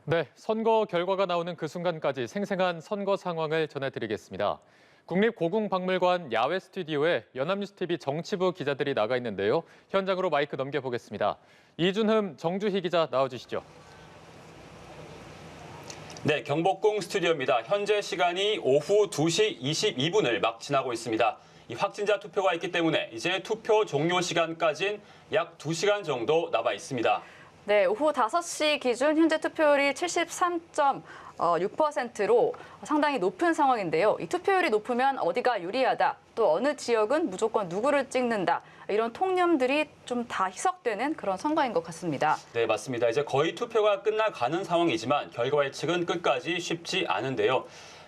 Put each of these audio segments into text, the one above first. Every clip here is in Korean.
네, 선거 결과가 나오는 그 순간까지 생생한 선거 상황을 전해드리겠습니다. 국립고궁박물관 야외 스튜디오에 연합뉴스TV 정치부 기자들이 나가 있는데요. 현장으로 마이크 넘겨보겠습니다. 이준흠, 정주희 기자 나와주시죠. 네, 경복궁 스튜디오입니다. 현재 시간이 오후 2시 22분을 막 지나고 있습니다. 이 확진자 투표가 있기 때문에 이제 투표 종료 시간까지는 약 2시간 정도 남아 있습니다. 네, 오후 5시 기준 현재 투표율이 73.6%로 상당히 높은 상황인데요. 이 투표율이 높으면 어디가 유리하다, 또 어느 지역은 무조건 누구를 찍는다, 이런 통념들이 좀 다 희석되는 그런 선거인 것 같습니다. 네, 맞습니다. 이제 거의 투표가 끝나가는 상황이지만 결과 예측은 끝까지 쉽지 않은데요.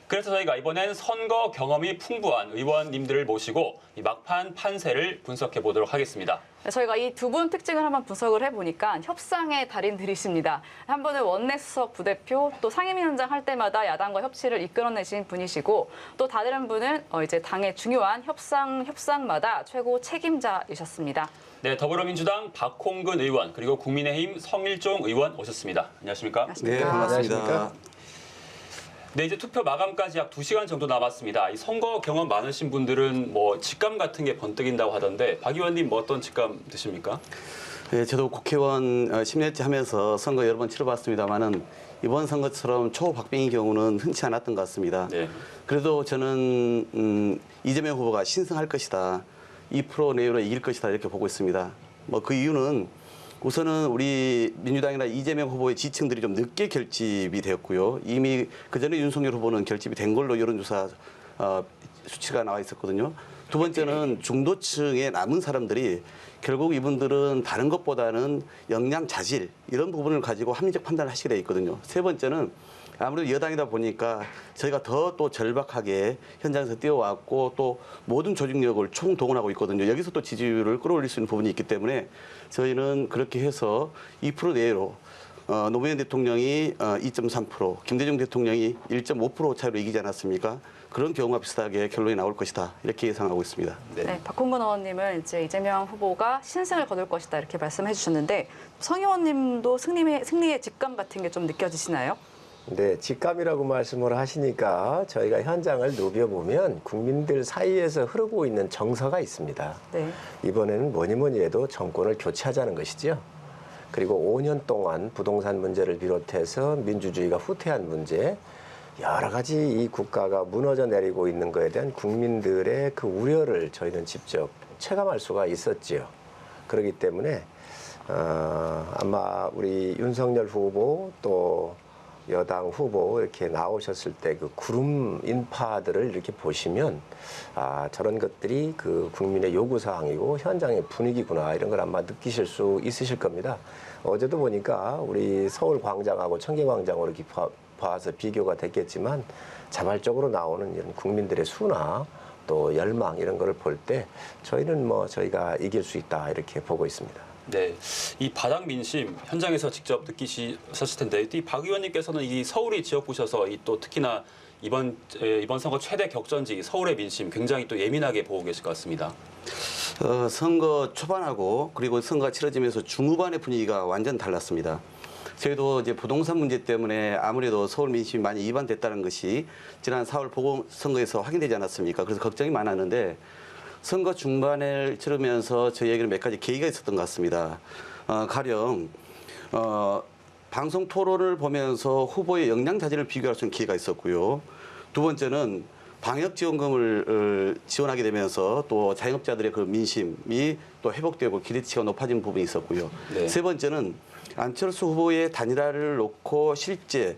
그래서 저희가 이번엔 선거 경험이 풍부한 의원님들을 모시고 이 막판 판세를 분석해 보도록 하겠습니다. 저희가 이 두 분 특징을 한번 분석을 해보니까 협상의 달인들이십니다. 한 분은 원내 수석 부대표, 또 상임위원장 할 때마다 야당과 협치를 이끌어내신 분이시고, 또 다른 분은 이제 당의 중요한 협상마다 최고 책임자이셨습니다. 네, 더불어민주당 박홍근 의원, 그리고 국민의힘 성일종 의원 오셨습니다. 안녕하십니까? 네, 반갑습니다. 네, 이제 투표 마감까지 약 2시간 정도 남았습니다. 이 선거 경험 많으신 분들은 뭐 직감 같은 게 번뜩인다고 하던데 박 의원님 뭐 어떤 직감 드십니까? 네, 저도 국회의원 10년째 하면서 선거 여러 번 치러봤습니다만은 이번 선거처럼 초박빙의 경우는 흔치 않았던 것 같습니다. 네. 그래도 저는 이재명 후보가 신승할 것이다, 2% 내외로 이길 것이다 이렇게 보고 있습니다. 뭐 그 이유는 우선은 우리 민주당이나 이재명 후보의 지층들이 좀 늦게 결집이 되었고요. 이미 그전에 윤석열 후보는 결집이 된 걸로 여론조사 수치가 나와 있었거든요. 두 번째는 중도층의 남은 사람들이 결국 이분들은 다른 것보다는 역량 자질 이런 부분을 가지고 합리적 판단을 하시게 돼 있거든요. 세 번째는 아무래도 여당이다 보니까 저희가 더 또 절박하게 현장에서 뛰어왔고 또 모든 조직력을 총동원하고 있거든요. 여기서 또 지지율을 끌어올릴 수 있는 부분이 있기 때문에 저희는 그렇게 해서 2% 내외로 노무현 대통령이 2.3%, 김대중 대통령이 1.5% 차이로 이기지 않았습니까? 그런 경우와 비슷하게 결론이 나올 것이다 이렇게 예상하고 있습니다. 네, 박홍근 의원님은 이제 이재명 후보가 신승을 거둘 것이다 이렇게 말씀해 주셨는데, 성 의원님도 승리의 직감 같은 게 좀 느껴지시나요? 네, 직감이라고 말씀을 하시니까 저희가 현장을 누벼보면 국민들 사이에서 흐르고 있는 정서가 있습니다. 네. 이번에는 뭐니 해도 정권을 교체하자는 것이죠. 그리고 5년 동안 부동산 문제를 비롯해서 민주주의가 후퇴한 문제, 여러 가지 이 국가가 무너져 내리고 있는 것에 대한 국민들의 그 우려를 저희는 직접 체감할 수가 있었지요. 그렇기 때문에 아마 우리 윤석열 후보 또 여당 후보 이렇게 나오셨을 때 그 구름 인파들을 이렇게 보시면 저런 것들이 그 국민의 요구사항이고 현장의 분위기구나 이런 걸 아마 느끼실 수 있으실 겁니다. 어제도 보니까 우리 서울 광장하고 청계광장으로 이렇게 봐서 비교가 됐겠지만 자발적으로 나오는 이런 국민들의 수나 또 열망 이런 거를 볼 때 저희는 뭐 저희가 이길 수 있다 이렇게 보고 있습니다. 네, 이 바닥 민심 현장에서 직접 느끼셨을 텐데 이 박 의원님께서는 이 서울이 지역구셔서 이 또 특히나 이번 선거 최대 격전지 서울의 민심 굉장히 또 예민하게 보고 계실 것 같습니다. 선거 초반하고 그리고 선거가 치러지면서 중후반의 분위기가 완전 달랐습니다. 저희도 이제 부동산 문제 때문에 아무래도 서울 민심이 많이 이반됐다는 것이 지난 4월 보궐선거에서 확인되지 않았습니까? 그래서 걱정이 많았는데 선거 중반을 치르면서 저희에게는 몇 가지 계기가 있었던 것 같습니다. 가령 방송 토론을 보면서 후보의 역량 자질을 비교할 수 있는 기회가 있었고요. 두 번째는 방역지원금을 지원하게 되면서 또 자영업자들의 그 민심이 또 회복되고 기대치가 높아진 부분이 있었고요. 네. 세 번째는 안철수 후보의 단일화를 놓고 실제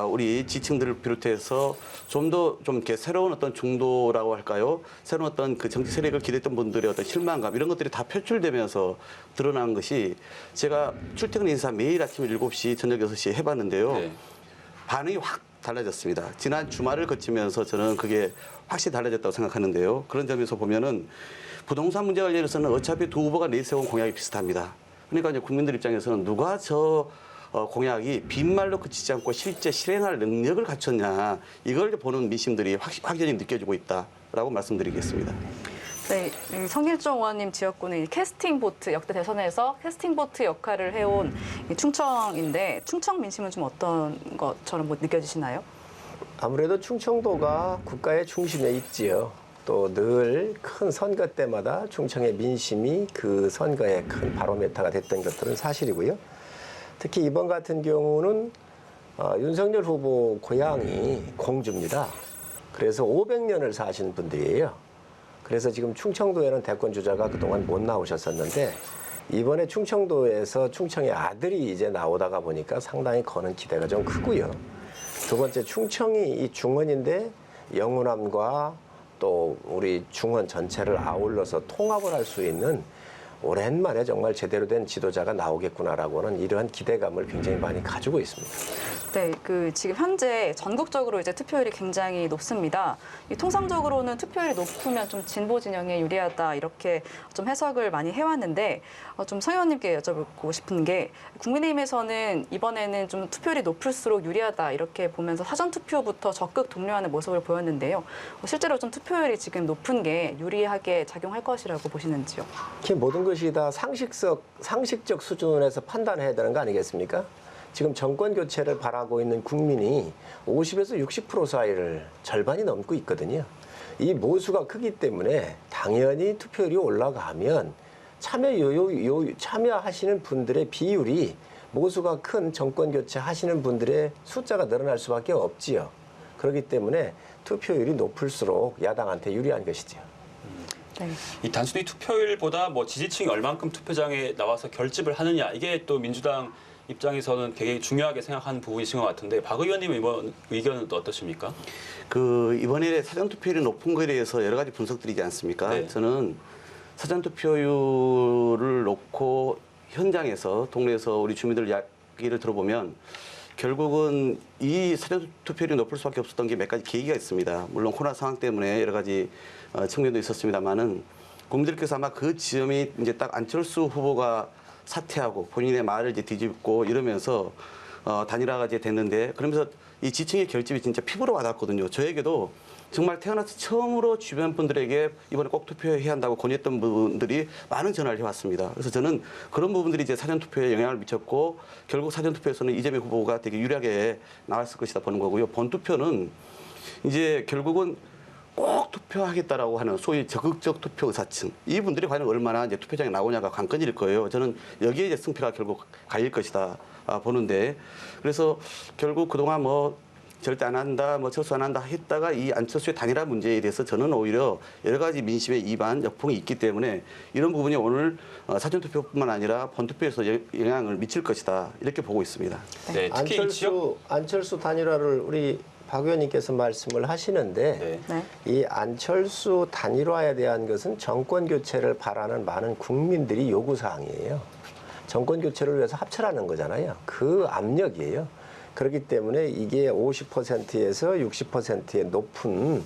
우리 지층들을 비롯해서 좀 이렇게 새로운 어떤 중도라고 할까요? 새로운 어떤 그 정치 세력을 기대했던 분들의 어떤 실망감 이런 것들이 다 표출되면서 드러난 것이 제가 출퇴근 인사 매일 아침 7시, 저녁 6시 해봤는데요. 네. 반응이 확 달라졌습니다. 지난 주말을 거치면서 저는 그게 확실히 달라졌다고 생각하는데요. 그런 점에서 보면은 부동산 문제 관련해서는 어차피 두 후보가 내세운 공약이 비슷합니다. 그러니까 이제 국민들 입장에서는 누가 저 공약이 빈말로 그치지 않고 실제 실행할 능력을 갖췄냐 이걸 보는 민심들이 확연히 느껴지고 있다라고 말씀드리겠습니다. 네, 이 성일종 의원님 지역구는 이 캐스팅 보트, 역대 대선에서 캐스팅 보트 역할을 해온 이 충청인데 충청 민심은 좀 어떤 것처럼 느껴지시나요? 아무래도 충청도가 국가의 중심에 있지요. 또 늘 큰 선거 때마다 충청의 민심이 그 선거의 큰 바로메타가 됐던 것들은 사실이고요. 특히 이번 같은 경우는 윤석열 후보 고향이 공주입니다. 그래서 500년을 사신 분들이에요. 그래서 지금 충청도에는 대권 주자가 그동안 못 나오셨었는데 이번에 충청도에서 충청의 아들이 이제 나오다가 보니까 상당히 거는 기대가 좀 크고요. 두 번째, 충청이 이 중원인데 영호남과 또 우리 중원 전체를 아울러서 통합을 할 수 있는 오랜만에 정말 제대로 된 지도자가 나오겠구나라고 하는 이러한 기대감을 굉장히 많이 가지고 있습니다. 네, 지금 현재 전국적으로 이제 투표율이 굉장히 높습니다. 이 통상적으로는 투표율이 높으면 좀 진보 진영에 유리하다 이렇게 좀 해석을 많이 해왔는데 좀 성 의원님께 여쭤보고 싶은 게 국민의힘에서는 이번에는 좀 투표율이 높을수록 유리하다 이렇게 보면서 사전 투표부터 적극 독려하는 모습을 보였는데요. 실제로 좀 투표율이 지금 높은 게 유리하게 작용할 것이라고 보시는지요? 이렇게 모든 것이 다 상식적 수준에서 판단해야 되는 거 아니겠습니까? 지금 정권 교체를 바라고 있는 국민이 50에서 60% 사이를 절반이 넘고 있거든요. 이 모수가 크기 때문에 당연히 투표율이 올라가면 참여하시는 분들의 비율이 모수가 큰 정권 교체 하시는 분들의 숫자가 늘어날 수밖에 없지요. 그렇기 때문에 투표율이 높을수록 야당한테 유리한 것이죠. 네. 이 단순히 투표율보다 뭐 지지층이 얼만큼 투표장에 나와서 결집을 하느냐 이게 또 민주당 입장에서는 되게 중요하게 생각하는 부분이신 것 같은데 박 의원님은 이번 의견은 또 어떠십니까? 이번에 사전투표율이 높은 거에 대해서 여러 가지 분석들이지 않습니까? 네. 저는 사전투표율을 놓고 현장에서 동네에서 우리 주민들 이야기를 들어보면 결국은 이 사전투표율이 높을 수밖에 없었던 게 몇 가지 계기가 있습니다. 물론 코로나 상황 때문에 여러 가지 측면도 있었습니다만은 국민들께서 아마 그 지점이 이제 딱 안철수 후보가 사퇴하고 본인의 말을 이제 뒤집고 이러면서 단일화가 이제 됐는데 그러면서 이 지층의 결집이 진짜 피부로 와닿았거든요. 저에게도 정말 태어나서 처음으로 주변 분들에게 이번에 꼭 투표해야 한다고 권유했던 분들이 많은 전화를 해왔습니다. 그래서 저는 그런 부분들이 이제 사전투표에 영향을 미쳤고 결국 사전투표에서는 이재명 후보가 되게 유리하게 나왔을 것이다 보는 거고요. 본투표는 이제 결국은 꼭 투표하겠다라고 하는 소위 적극적 투표 의사층 이분들이 과연 얼마나 이제 투표장에 나오냐가 관건일 거예요. 저는 여기에 이제 승패가 결국 갈릴 것이다 보는데 그래서 결국 그동안 뭐 절대 안 한다, 뭐 철수 안 한다 했다가 이 안철수의 단일화 문제에 대해서 저는 오히려 여러 가지 민심의 이반 역풍이 있기 때문에 이런 부분이 오늘 사전투표뿐만 아니라 본투표에서 영향을 미칠 것이다 이렇게 보고 있습니다. 네, 특히 이 지역 안철수 단일화를 우리 박 의원님께서 말씀을 하시는데 네. 네. 이 안철수 단일화에 대한 것은 정권 교체를 바라는 많은 국민들이 요구사항이에요. 정권 교체를 위해서 합쳐라는 거잖아요. 그 압력이에요. 그렇기 때문에 이게 50%에서 60%의 높은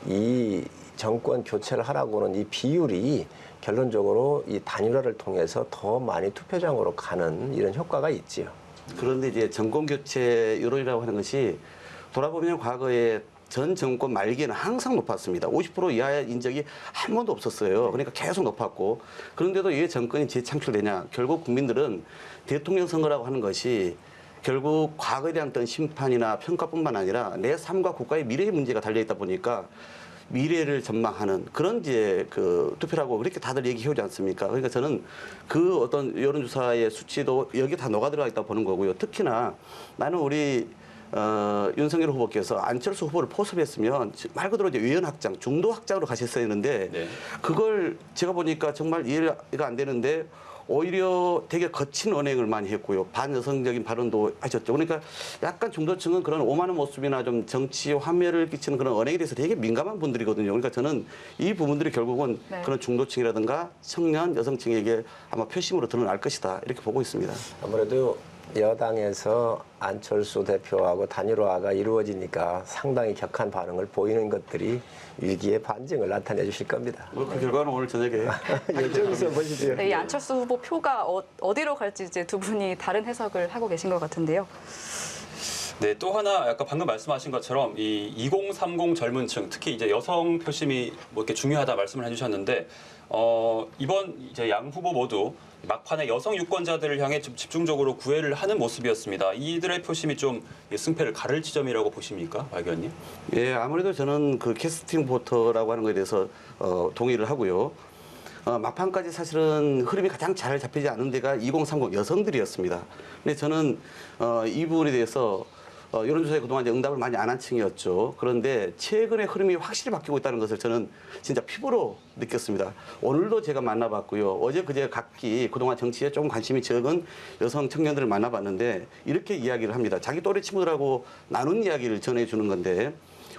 이 정권 교체를 하라고는 이 비율이 결론적으로 이 단일화를 통해서 더 많이 투표장으로 가는 이런 효과가 있지요. 그런데 이제 정권 교체 여론이라고 하는 것이 돌아보면 과거에 전 정권 말기에는 항상 높았습니다. 50% 이하인 적이 한 번도 없었어요. 그러니까 계속 높았고 그런데도 왜 정권이 재창출되냐. 결국 국민들은 대통령 선거라고 하는 것이 결국 과거에 대한 어떤 심판이나 평가뿐만 아니라 내 삶과 국가의 미래의 문제가 달려있다 보니까 미래를 전망하는 그런 이제 투표라고 그렇게 다들 얘기해오지 않습니까? 그러니까 저는 그 어떤 여론조사의 수치도 여기에 다 녹아들어가 있다고 보는 거고요. 특히나 나는 우리 윤석열 후보께서 안철수 후보를 포섭했으면 말 그대로 이제 외연 확장, 중도 확장으로 가셨어야 했는데 네. 그걸 제가 보니까 정말 이해가 안 되는데 오히려 되게 거친 언행을 많이 했고요. 반여성적인 발언도 하셨죠. 그러니까 약간 중도층은 그런 오만한 모습이나 좀 정치에 환멸을 끼치는 그런 언행에 대해서 되게 민감한 분들이거든요. 그러니까 저는 이 부분들이 결국은 네. 그런 중도층이라든가 청년 여성층에게 아마 표심으로 드러날 것이다. 이렇게 보고 있습니다. 아무래도 여당에서 안철수 대표하고 단일화가 이루어지니까 상당히 격한 반응을 보이는 것들이 위기의 반증을 나타내 주실 겁니다. 그 결과는 오늘 저녁에 여기서 보시죠. 네, 이 안철수 후보 표가 어디로 갈지 이제 두 분이 다른 해석을 하고 계신 것 같은데요. 네, 또 하나 아까 방금 말씀하신 것처럼 이 2030 젊은층, 특히 이제 여성 표심이 뭐 이렇게 중요하다 말씀을 해주셨는데 이번 이제 양 후보 모두 막판에 여성 유권자들을 향해 좀 집중적으로 구애를 하는 모습이었습니다. 이들의 표심이 좀 승패를 가를 지점이라고 보십니까, 박 의원님? 예, 아무래도 저는 그 캐스팅 보터라고 하는 것에 대해서 동의를 하고요. 막판까지 사실은 흐름이 가장 잘 잡히지 않은 데가 2030 여성들이었습니다. 근데 저는 이 부분에 대해서 여론조사에 그동안 이제 응답을 많이 안 한 층이었죠. 그런데 최근에 흐름이 확실히 바뀌고 있다는 것을 저는 진짜 피부로 느꼈습니다. 오늘도 제가 만나봤고요. 어제 그제 각기 그동안 정치에 조금 관심이 적은 여성 청년들을 만나봤는데 이렇게 이야기를 합니다. 자기 또래 친구들하고 나눈 이야기를 전해주는 건데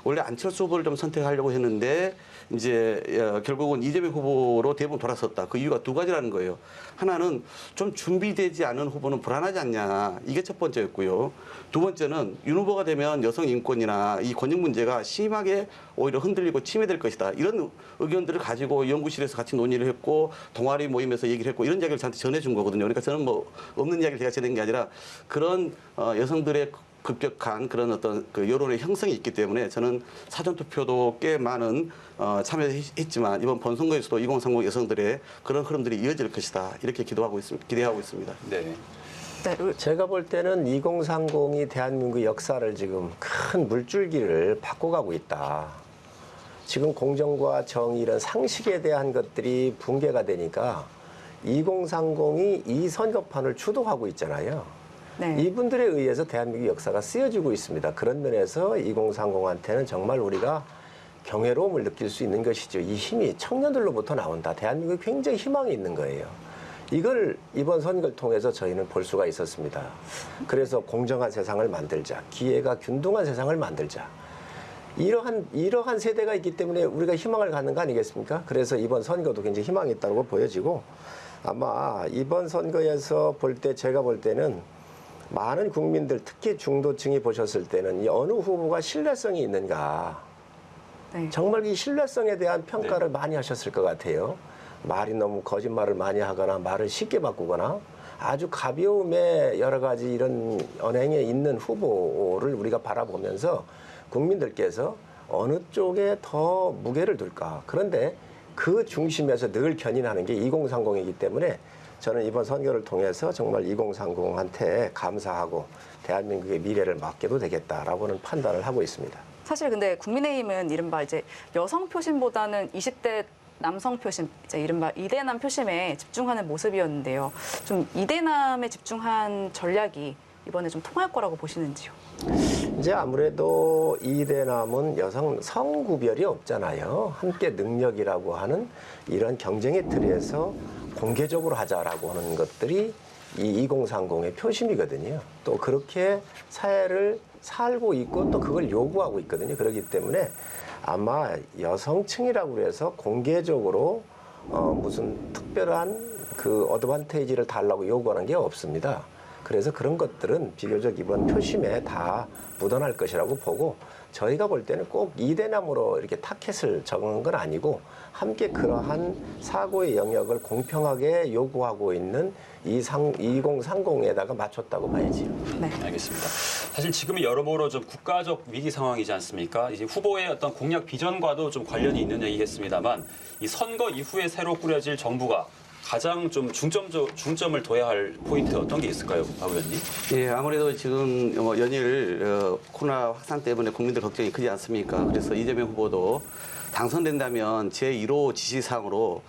원래 안철수 후보를 좀 선택하려고 했는데 이제 결국은 이재명 후보로 대부분 돌아섰다. 그 이유가 두 가지라는 거예요. 하나는 좀 준비되지 않은 후보는 불안하지 않냐. 이게 첫 번째였고요. 두 번째는 윤 후보가 되면 여성 인권이나 이 권역 문제가 심하게 오히려 흔들리고 침해될 것이다. 이런 의견들을 가지고 연구실에서 같이 논의를 했고 동아리 모임에서 얘기를 했고 이런 이야기를 저한테 전해준 거거든요. 그러니까 저는 뭐 없는 이야기를 제가 전한 게 아니라 그런 여성들의 급격한 그런 어떤 그 여론의 형성이 있기 때문에 저는 사전투표도 꽤 많은 참여했지만 이번 본선거에서도 2030 여성들의 그런 흐름들이 이어질 것이다. 이렇게 기대하고 있습니다. 네. 네, 제가 볼 때는 2030이 대한민국 역사를 지금 큰 물줄기를 바꿔가고 있다. 지금 공정과 정의 이런 상식에 대한 것들이 붕괴가 되니까 2030이 이 선거판을 주도하고 있잖아요. 네. 이분들에 의해서 대한민국 역사가 쓰여지고 있습니다. 그런 면에서 2030한테는 정말 우리가 경외로움을 느낄 수 있는 것이죠. 이 힘이 청년들로부터 나온다. 대한민국에 굉장히 희망이 있는 거예요. 이걸 이번 선거를 통해서 저희는 볼 수가 있었습니다. 그래서 공정한 세상을 만들자. 기회가 균등한 세상을 만들자. 이러한 세대가 있기 때문에 우리가 희망을 갖는 거 아니겠습니까? 그래서 이번 선거도 굉장히 희망이 있다고 보여지고 아마 이번 선거에서 볼 때 제가 볼 때는 많은 국민들 특히 중도층이 보셨을 때는 이 어느 후보가 신뢰성이 있는가 네. 정말 이 신뢰성에 대한 평가를 많이 하셨을 것 같아요. 말이 너무 거짓말을 많이 하거나 말을 쉽게 바꾸거나 아주 가벼움에 여러 가지 이런 언행에 있는 후보를 우리가 바라보면서 국민들께서 어느 쪽에 더 무게를 둘까. 그런데 그 중심에서 늘 견인하는 게 2030이기 때문에 저는 이번 선거를 통해서 정말 2030한테 감사하고 대한민국의 미래를 맡겨도 되겠다라고는 판단을 하고 있습니다. 사실 근데 국민의힘은 이른바 이제 여성 표심보다는 20대 남성 표심, 이제 이른바 이대남 표심에 집중하는 모습이었는데요. 좀 이대남에 집중한 전략이 이번에 좀 통할 거라고 보시는지요? 이제 아무래도 이대남은 여성 성구별이 없잖아요. 함께 능력이라고 하는 이런 경쟁의 틀에서 공개적으로 하자라고 하는 것들이 이 2030의 표심이거든요. 또 그렇게 사회를 살고 있고 또 그걸 요구하고 있거든요. 그렇기 때문에 아마 여성층이라고 해서 공개적으로 무슨 특별한 그 어드밴티지를 달라고 요구하는 게 없습니다. 그래서 그런 것들은 비교적 이번 표심에 다 묻어날 것이라고 보고 저희가 볼 때는 꼭 이대남으로 이렇게 타켓을 정한 건 아니고 함께 그러한 사고의 영역을 공평하게 요구하고 있는 2030에다가 맞췄다고 봐야지요. 네. 알겠습니다. 사실 지금은 여러모로 좀 국가적 위기 상황이지 않습니까? 이제 후보의 어떤 공약 비전과도 좀 관련이 있는 얘기겠습니다만 이 선거 이후에 새로 꾸려질 정부가 가장 좀 중점을 둬야 할 포인트 어떤 게 있을까요, 박 의원님? 예, 아무래도 지금 연일 코로나 확산 때문에 국민들 걱정이 크지 않습니까? 그래서 이재명 후보도 당선된다면 제1호 지시사항으로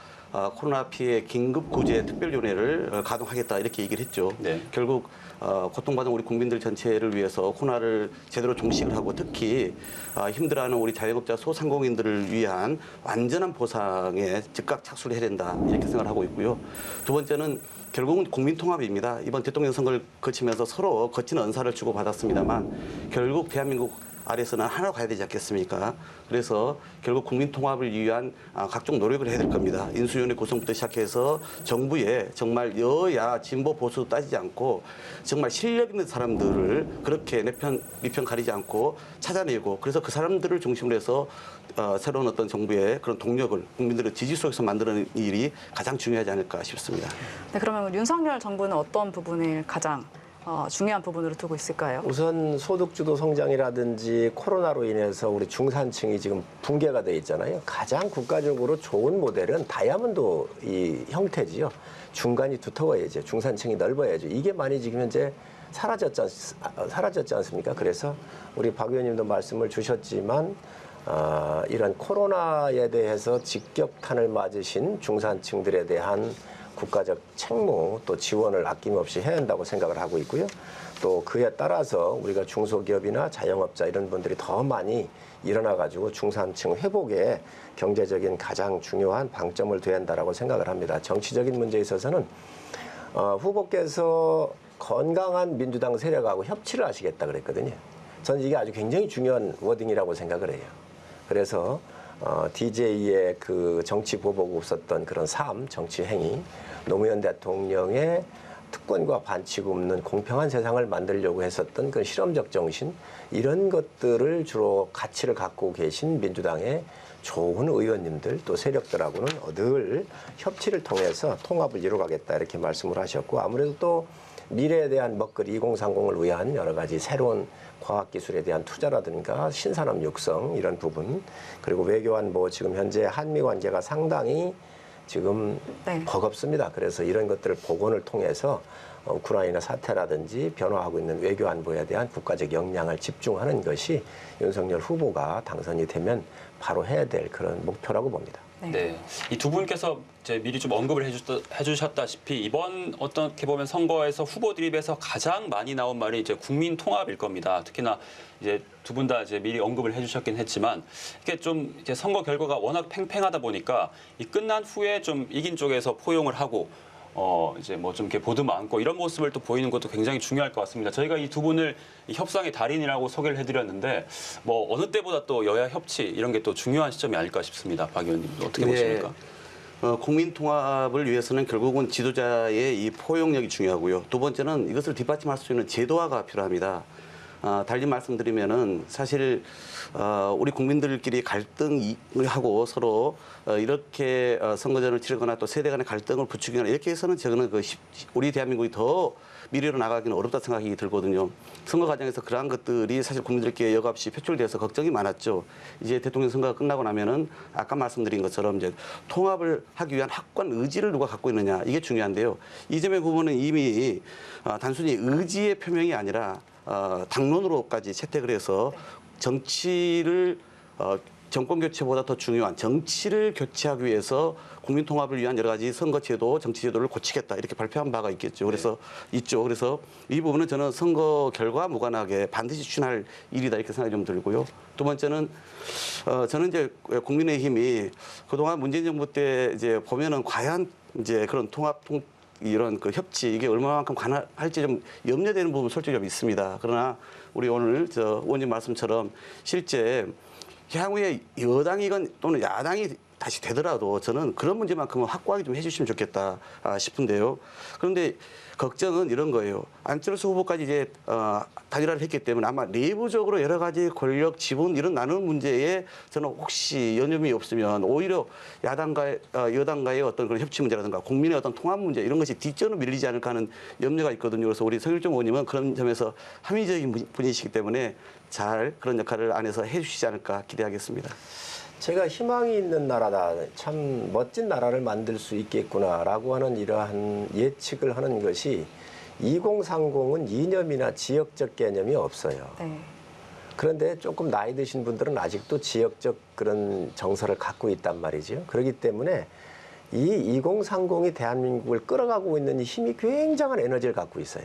코로나 피해 긴급 구제 특별위원회를 가동하겠다 이렇게 얘기를 했죠. 네. 결국 고통받은 우리 국민들 전체를 위해서 코로나를 제대로 종식을 하고 특히 힘들어하는 우리 자영업자 소상공인들을 위한 완전한 보상에 즉각 착수를 해야 된다 이렇게 생각을 하고 있고요. 두 번째는 결국은 국민통합입니다. 이번 대통령 선거를 거치면서 서로 거친 언사를 주고받았습니다만 결국 대한민국 아래서는 하나 가야 되지 않겠습니까? 그래서 결국 국민통합을 위한 각종 노력을 해야 될 겁니다. 인수위원회 구성부터 시작해서 정부에 정말 여야 진보 보수 따지지 않고 정말 실력 있는 사람들을 그렇게 밑편 가리지 않고 찾아내고 그래서 그 사람들을 중심으로 해서 새로운 어떤 정부의 그런 동력을 국민들의 지지 속에서 만드는 일이 가장 중요하지 않을까 싶습니다. 네, 그러면 윤석열 정부는 어떤 부분을 가장 중요한 부분으로 두고 있을까요? 우선 소득주도 성장이라든지 코로나로 인해서 우리 중산층이 지금 붕괴가 돼 있잖아요. 가장 국가적으로 좋은 모델은 다이아몬드 이 형태지요. 중간이 두터워야죠. 중산층이 넓어야죠. 이게 많이 지금 현재 사라졌지 않습니까? 그래서 우리 박 의원님도 말씀을 주셨지만 이런 코로나에 대해서 직격탄을 맞으신 중산층들에 대한 국가적 책무 또 지원을 아낌없이 해야 한다고 생각을 하고 있고요. 또 그에 따라서 우리가 중소기업이나 자영업자 이런 분들이 더 많이 일어나가지고 중산층 회복에 경제적인 가장 중요한 방점을 둬야 한다라고 생각을 합니다. 정치적인 문제에 있어서는 후보께서 건강한 민주당 세력하고 협치를 하시겠다 그랬거든요. 저는 이게 아주 굉장히 중요한 워딩이라고 생각을 해요. 그래서 DJ의 그 정치 보복 없었던 그런 삶, 정치 행위, 노무현 대통령의 특권과 반칙 없는 공평한 세상을 만들려고 했었던 그 실험적 정신, 이런 것들을 주로 가치를 갖고 계신 민주당의 좋은 의원님들 또 세력들하고는 늘 협치를 통해서 통합을 이루어가겠다 이렇게 말씀을 하셨고, 아무래도 또 미래에 대한 먹거리 2030을 위한 여러 가지 새로운 과학기술에 대한 투자라든가 신산업 육성 이런 부분, 그리고 외교안보 지금 현재 한미 관계가 상당히 지금 네. 버겁습니다. 그래서 이런 것들을 복원을 통해서 우크라이나 사태라든지 변화하고 있는 외교안보에 대한 국가적 역량을 집중하는 것이 윤석열 후보가 당선이 되면 바로 해야 될 그런 목표라고 봅니다. 네. 이 두 분께서 이제 미리 좀 언급을 해주셨다시피 이번 어떻게 보면 선거에서 후보들 입에서 가장 많이 나온 말이 이제 국민 통합일 겁니다. 특히나 이제 두 분 다 이제 미리 언급을 해주셨긴 했지만 이게 좀 이제 선거 결과가 워낙 팽팽하다 보니까 이 끝난 후에 좀 이긴 쪽에서 포용을 하고 이제 뭐 좀 이렇게 보듬어 안고 이런 모습을 또 보이는 것도 굉장히 중요할 것 같습니다. 저희가 이 두 분을 이 협상의 달인이라고 소개를 해드렸는데 뭐 어느 때보다 또 여야 협치 이런 게 또 중요한 시점이 아닐까 싶습니다. 박 의원님 어떻게 보십니까? 국민 통합을 위해서는 결국은 지도자의 이 포용력이 중요하고요. 두 번째는 이것을 뒷받침할 수 있는 제도화가 필요합니다. 달리 말씀드리면은 사실 우리 국민들끼리 갈등을 하고 서로 이렇게 선거전을 치르거나 또 세대 간의 갈등을 부추기거나 이렇게 해서는 저는 우리 대한민국이 더 미래로 나가기는 어렵다 생각이 들거든요. 선거 과정에서 그러한 것들이 사실 국민들께 여과없이 표출돼서 걱정이 많았죠. 이제 대통령 선거가 끝나고 나면은 아까 말씀드린 것처럼 이제 통합을 하기 위한 확고한 의지를 누가 갖고 있느냐 이게 중요한데요. 이재명 후보는 이미 단순히 의지의 표명이 아니라 당론으로까지 채택을 해서 정치를 정권 교체보다 더 중요한 정치를 교체하기 위해서 국민 통합을 위한 여러 가지 선거제도, 정치제도를 고치겠다 이렇게 발표한 바가 있겠죠. 그래서 그래서 이 부분은 저는 선거 결과 무관하게 반드시 추진할 일이다 이렇게 생각이 좀 들고요. 두 번째는 저는 이제 국민의힘이 그동안 문재인 정부 때 이제 보면은 과연 이제 그런 이런 그 협치 이게 얼마만큼 가능할지 좀 염려되는 부분 솔직히 좀 있습니다. 그러나 우리 오늘 의원님 말씀처럼 실제 향후에 여당이건 또는 야당이 다시 되더라도 저는 그런 문제만큼은 확고하게 좀 해주시면 좋겠다 싶은데요. 그런데 걱정은 이런 거예요. 안철수 후보까지 이제 단일화를 했기 때문에 아마 내부적으로 여러 가지 권력, 지분 이런 나누는 문제에 저는 혹시 여념이 없으면 오히려 여당과의 어떤 그런 협치 문제라든가 국민의 어떤 통합 문제 이런 것이 뒷전으로 밀리지 않을까 하는 염려가 있거든요. 그래서 우리 성일종 의원님은 그런 점에서 합리적인 분이시기 때문에 잘 그런 역할을 안에서 해주시지 않을까 기대하겠습니다. 제가 희망이 있는 나라다, 참 멋진 나라를 만들 수 있겠구나라고 하는 이러한 예측을 하는 것이 2030은 이념이나 지역적 개념이 없어요. 네. 그런데 조금 나이 드신 분들은 아직도 지역적 그런 정서를 갖고 있단 말이죠. 그렇기 때문에 이 2030이 대한민국을 끌어가고 있는 힘이 굉장한 에너지를 갖고 있어요.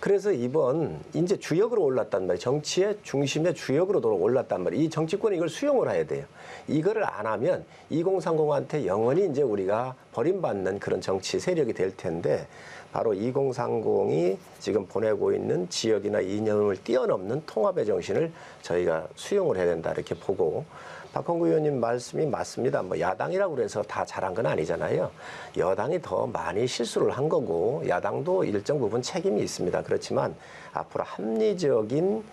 그래서 이번 이제 주역으로 올랐단 말이에요. 정치의 중심의 주역으로 올랐단 말이에요. 이 정치권이 이걸 수용을 해야 돼요. 이거를 안 하면 2030한테 영원히 이제 우리가 버림받는 그런 정치 세력이 될 텐데 바로 2030이 지금 보내고 있는 지역이나 이념을 뛰어넘는 통합의 정신을 저희가 수용을 해야 된다 이렇게 보고, 박홍구 의원님 말씀이 맞습니다. 뭐 야당이라고 그래서 다 잘한 건 아니잖아요. 여당이 더 많이 실수를 한 거고 야당도 일정 부분 책임이 있습니다. 그렇지만 앞으로 합리적인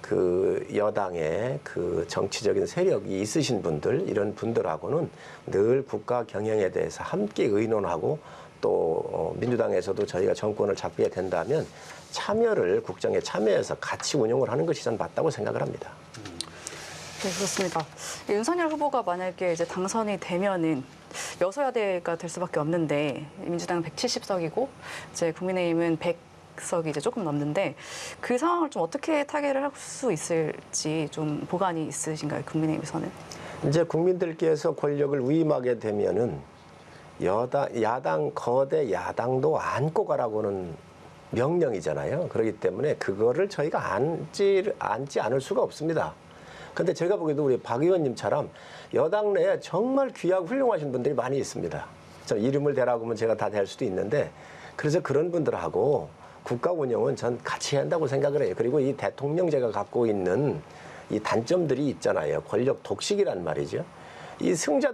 그 여당의 그 정치적인 세력이 있으신 분들, 이런 분들하고는 늘 국가 경영에 대해서 함께 의논하고 또 민주당에서도 저희가 정권을 잡게 된다면 참여를 국정에 참여해서 같이 운영을 하는 것이 전 맞다고 생각을 합니다. 네, 그렇습니다. 윤석열 후보가 만약에 이제 당선이 되면은 여소야대가 될 수밖에 없는데 민주당은 170석이고 이제 국민의힘은 100석이 이제 조금 넘는데 그 상황을 좀 어떻게 타개를 할 수 있을지 좀 보관이 있으신가요, 국민의힘에서는? 이제 국민들께서 권력을 위임하게 되면은 야당 거대 야당도 안고 가라고는 명령이잖아요. 그렇기 때문에 그거를 저희가 앉지 않을 수가 없습니다. 근데 제가 보기에도 우리 박 의원님처럼 여당 내에 정말 귀하고 훌륭하신 분들이 많이 있습니다. 저 이름을 대라고 하면 제가 다 될 수도 있는데 그래서 그런 분들하고 국가 운영은 전 같이 해야 한다고 생각을 해요. 그리고 이 대통령제가 갖고 있는 이 단점들이 있잖아요. 권력 독식이란 말이죠. 이 승자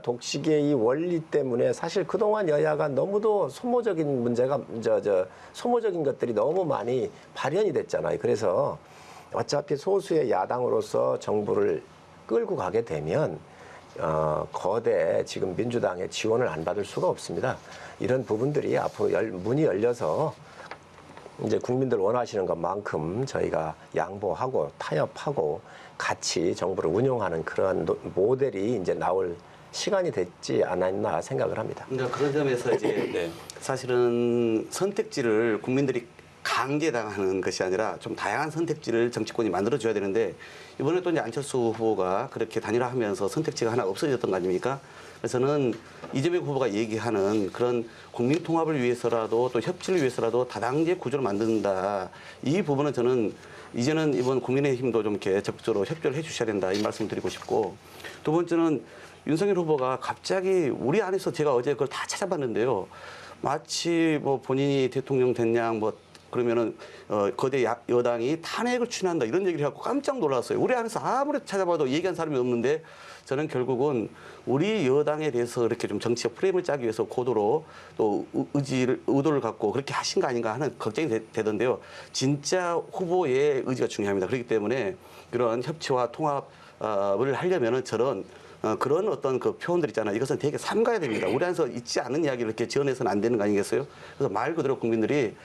독식의 이 원리 때문에 사실 그동안 여야가 너무도 소모적인 문제가 소모적인 것들이 너무 많이 발현이 됐잖아요. 그래서 어차피 소수의 야당으로서 정부를 끌고 가게 되면 거대 지금 민주당의 지원을 안 받을 수가 없습니다. 이런 부분들이 앞으로 문이 열려서 이제 국민들 원하시는 것만큼 저희가 양보하고 타협하고 같이 정부를 운영하는 그런 모델이 이제 나올 시간이 됐지 않았나 생각을 합니다. 그러니까 그런 점에서 이제 네. 사실은 선택지를 국민들이 강제당하는 것이 아니라 좀 다양한 선택지를 정치권이 만들어줘야 되는데 이번에 또 이제 안철수 후보가 그렇게 단일화하면서 선택지가 하나 없어졌던 거 아닙니까? 그래서는 이재명 후보가 얘기하는 그런 국민 통합을 위해서라도 또 협치를 위해서라도 다당제 구조를 만든다. 이 부분은 저는 이제는 이번 국민의힘도 좀 이렇게 적극적으로 협조를 해 주셔야 된다. 이 말씀 드리고 싶고 두 번째는 윤석열 후보가 갑자기 우리 안에서 제가 어제 그걸 다 찾아봤는데요. 마치 뭐 본인이 대통령 됐냐 뭐 그러면은 거대 여당이 탄핵을 추진한다 이런 얘기를 해갖고 깜짝 놀랐어요. 우리 안에서 아무리 찾아봐도 얘기한 사람이 없는데 저는 결국은 우리 여당에 대해서 이렇게 좀 정치적 프레임을 짜기 위해서 고도로 또 의도를 갖고 그렇게 하신 거 아닌가 하는 걱정이 되던데요. 진짜 후보의 의지가 중요합니다. 그렇기 때문에 그런 협치와 통합을 하려면은 저런 그런 어떤 그 표현들 있잖아요. 이것은 되게 삼가야 됩니다. 우리 안에서 있지 않은 이야기를 이렇게 지어내서는 안 되는 거 아니겠어요? 그래서 말 그대로 국민들이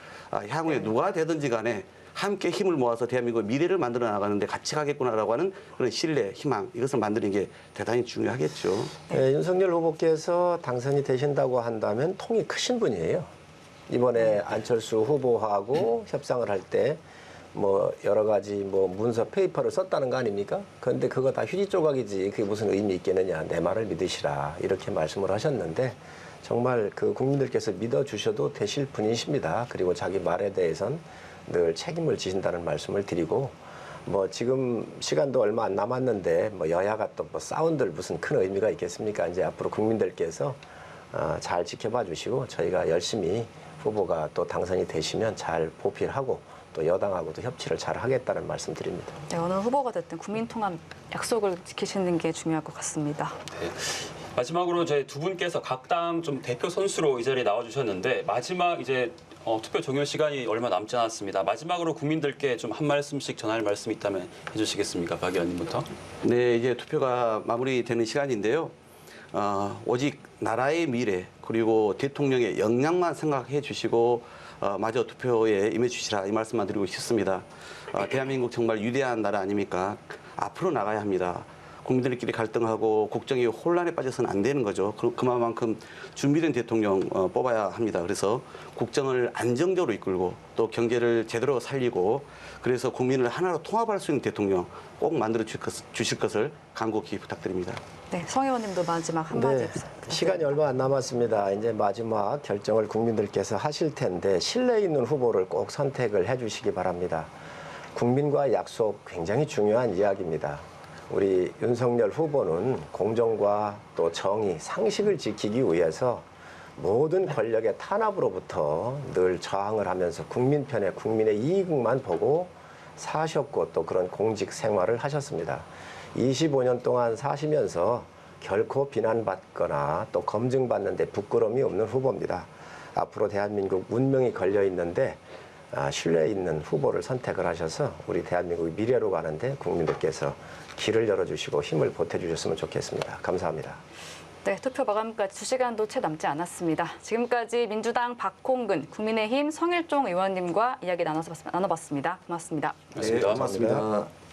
향후에 누가 되든지 간에 함께 힘을 모아서 대한민국의 미래를 만들어 나가는데 같이 가겠구나라고 하는 그런 신뢰, 희망 이것을 만드는 게 대단히 중요하겠죠. 네, 윤석열 후보께서 당선이 되신다고 한다면 통이 크신 분이에요. 이번에 안철수 후보하고 협상을 할 때 뭐 여러 가지 뭐 문서 페이퍼를 썼다는 거 아닙니까? 그런데 그거 다 휴지 조각이지 그게 무슨 의미 있겠느냐. 내 말을 믿으시라 이렇게 말씀을 하셨는데 정말 그 국민들께서 믿어주셔도 되실 분이십니다. 그리고 자기 말에 대해선 늘 책임을 지신다는 말씀을 드리고 뭐 지금 시간도 얼마 안 남았는데 뭐 여야가 또 뭐 싸운들 무슨 큰 의미가 있겠습니까? 이제 앞으로 국민들께서 잘 지켜봐 주시고 저희가 열심히 후보가 또 당선이 되시면 잘 보필하고 또 여당하고도 협치를 잘 하겠다는 말씀 드립니다. 네, 어느 후보가 됐든 국민 통합 약속을 지키시는 게 중요할 것 같습니다. 네. 마지막으로 저희 두 분께서 각 당 좀 대표 선수로 이 자리에 나와주셨는데 마지막 이제 투표 종료 시간이 얼마 남지 않았습니다. 마지막으로 국민들께 좀 한 말씀씩 전할 말씀 있다면 해주시겠습니까, 박 의원님부터? 네, 이제 투표가 마무리되는 시간인데요. 오직 나라의 미래 그리고 대통령의 역량만 생각해 주시고 마저 투표에 임해 주시라 이 말씀만 드리고 싶습니다. 대한민국 정말 위대한 나라 아닙니까? 앞으로 나가야 합니다. 국민들끼리 갈등하고 국정이 혼란에 빠져서는 안 되는 거죠. 그만큼 준비된 대통령 뽑아야 합니다. 그래서 국정을 안정적으로 이끌고 또 경제를 제대로 살리고 그래서 국민을 하나로 통합할 수 있는 대통령 꼭 만들어 주실 것을 간곡히 부탁드립니다. 네, 성 의원님도 마지막 한마디 네, 시간이 얼마 안 남았습니다. 이제 마지막 결정을 국민들께서 하실 텐데 신뢰 있는 후보를 꼭 선택을 해주시기 바랍니다. 국민과의 약속 굉장히 중요한 이야기입니다. 우리 윤석열 후보는 공정과 또 정의, 상식을 지키기 위해서 모든 권력의 탄압으로부터 늘 저항을 하면서 국민 편에 국민의 이익만 보고 사셨고 또 그런 공직 생활을 하셨습니다. 25년 동안 사시면서 결코 비난받거나 또 검증받는 데 부끄러움이 없는 후보입니다. 앞으로 대한민국 운명이 걸려 있는데 신뢰 있는 후보를 선택을 하셔서 우리 대한민국의 미래로 가는데 국민들께서 길을 열어주시고 힘을 보태주셨으면 좋겠습니다. 감사합니다. 네, 투표 마감까지 2시간도 채 남지 않았습니다. 지금까지 민주당 박홍근, 국민의힘 성일종 의원님과 이야기 나눠봤습니다. 고맙습니다. 고맙습니다. 고맙습니다.